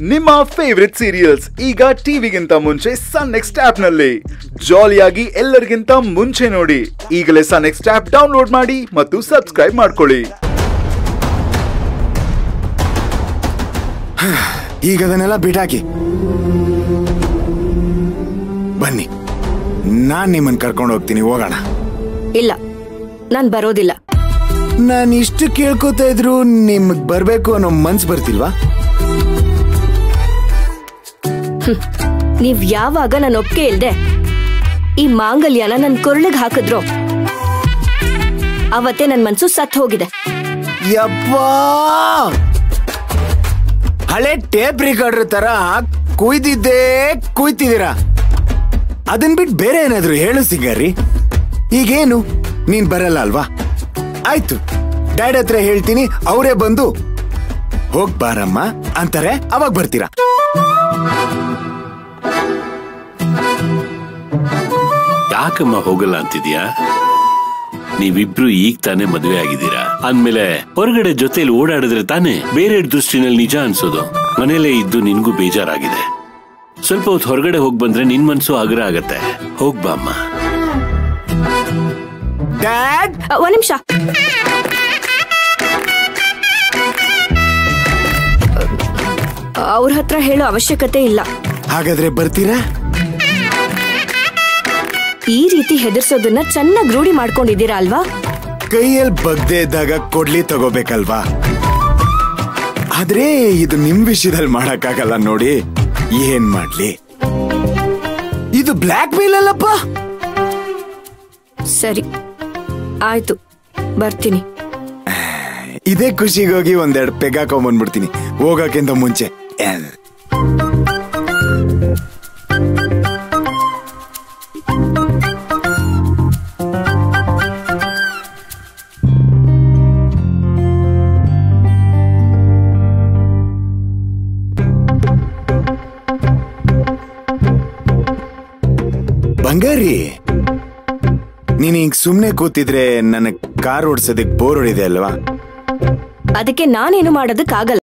ನಿಮ್ಮ favourite serials ಈಗ ಟಿವಿಗಿಂತ ಮುಂಚೆ ಸನ್ ನೆಕ್ಸ್ಟ್ ಆಪ್ ನಲ್ಲಿ ಜಾಲಿಯಾಗಿ ಎಲ್ಲರಿಗಿಂತ ಮುಂಚೆ ನೋಡಿ. ಈಗಲೇ ಸನ್ ನೆಕ್ಸ್ಟ್ ಆಪ್ ಡೌನ್ಲೋಡ್ ಮಾಡಿ ಮತ್ತು ಸಬ್ಸ್ಕ್ರೈಬ್ ಮಾಡ್ಕೊಳ್ಳಿ. ಈಗ ಅದನ್ನೆಲ್ಲ ಬಿಟಾಕಿ ಬನ್ನಿ, ನಾನ್ ನಿಮ್ಮನ್ನ ಕರ್ಕೊಂಡು ಹೋಗ್ತೀನಿ, ಹೋಗೋಣ. ಇಲ್ಲ, ನಾನ್ ಬರೋದಿಲ್ಲ. ನಾನು ಇಷ್ಟು ಕೇಳ್ಕೊತಾ ಇದ್ರು ನಿಮ್ಗ್ ಬರ್ಬೇಕು ಅನ್ನೋ ಮನ್ಸ್ ಬರ್ತಿಲ್ವಾ? ನೀವ್ ಯಾವಾಗ ನನ್ನ ಒಪ್ಪಿಗೆ ಇಲ್ದೆ ಈ ಮಾಂಗಲ್ಯನ ನನ್ ಕೊರಳಿಗೆ ಹಾಕಿದ್ರು ಅವತ್ತೇ ನನ್ ಮನ್ಸು ಸತ್ ಹೋಗಿದೆ. ಯಪ್ಪಾ, ಹಳೆ ಟೇಪ್ ರೆಕಾರ್ಡರ್ ತರ ಕುಯ್ತಿದ್ದೀರಾ. ಅದನ್ ಬಿಟ್ಟು ಬೇರೆ ಏನಾದ್ರು ಹೇಳು ಸಿಂಗಾರಿ. ಈಗೇನು ನೀನ್ ಬರಲ್ಲ ಅಲ್ವಾ? ಆಯ್ತು, ಡ್ಯಾಡ್ ಹತ್ರ ಹೇಳ್ತೀನಿ, ಅವರೇ ಬಂದು ಹೋಗ್ ಬಾರಮ್ಮ ಅಂತಾರೆ, ಅವಾಗ ಬರ್ತೀರಾ. ಯಾಕಮ್ಮ ಹೋಗಲ್ಲ ಅಂತಿದ್ಯಾ? ನೀವಿಬ್ರು ಈಗ ತಾನೇ ಮದುವೆ ಆಗಿದ್ದೀರಾ ಅಂದ್ಮೇಲೆ ಹೊರಗಡೆ ಜೊತೆಲಿ ಓಡಾಡಿದ್ರೆ ತಾನೇ ಬೇರೆ ದೃಷ್ಟಿನಲ್ಲಿ ನಿಜ ಅನ್ಸೋದು. ಮನೇಲೇ ಇದ್ದು ನಿನ್ಗೂ ಬೇಜಾರಾಗಿದೆ. ಸ್ವಲ್ಪ ಹೊತ್ತು ಹೊರಗಡೆ ಹೋಗ್ ಬಂದ್ರೆ ನಿನ್ ಮನ್ಸು ಆಗ್ರಹ ಆಗತ್ತೆ. ಹೋಗ್ಬಾ ಅಮ್ಮ. ಡ್ಯಾಡ್, ಒಂದ್ ನಿಮಿಷ. ಅವ್ರ ಹತ್ರ ಹೇಳೋ ಅವಶ್ಯಕತೆ ಇಲ್ಲ. ಹಾಗಾದ್ರೆ ಬರ್ತೀರಾ? ಈ ರೀತಿ ಹೆದರ್ಸೋದನ್ನ ಚೆನ್ನಾಗಿ ರೂಢಿ ಮಾಡ್ಕೊಂಡಿದ್ದೀರಾ ಅಲ್ವಾ? ಕೈಯಲ್ಲಿ ಬಗ್ದೇ ಇದ್ದಾಗ ಕೊಡ್ಲಿ ತಗೋಬೇಕಲ್ವಾ? ಆದ್ರೆ ಇದು ನಿಮ್ ವಿಷಯದಲ್ಲಿ ಮಾಡಕ್ಕಾಗಲ್ಲ ನೋಡಿ. ಏನ್ ಮಾಡ್ಲಿ? ಇದು ಬ್ಲ್ಯಾಕ್ ಮೇಲ್ ಅಲ್ಲಪ್ಪ. ಸರಿ, ಆಯ್ತು, ಬರ್ತೀನಿ. ಇದೇ ಖುಷಿಗೋಗಿ ಒಂದೆರಡು ಪೆಗ್ ಹಾಕೊಂಡ್ಬಂದ್ಬಿಡ್ತೀನಿ ಹೋಗಕ್ಕಿಂತ ಮುಂಚೆ. ಬಂಗಾರಿ, ನೀನ್ ಈಗ ಸುಮ್ನೆ ಕೂತಿದ್ರೆ ನನ್ನ ಕಾರ್ ಓಡಿಸೋದಕ್ಕೆ ಬೋರ್ ಹೊಡಿದೆ ಅಲ್ವಾ? ಅದಕ್ಕೆ ನಾನೇನು ಮಾಡೋದಕ್ಕಾಗಲ್ಲ.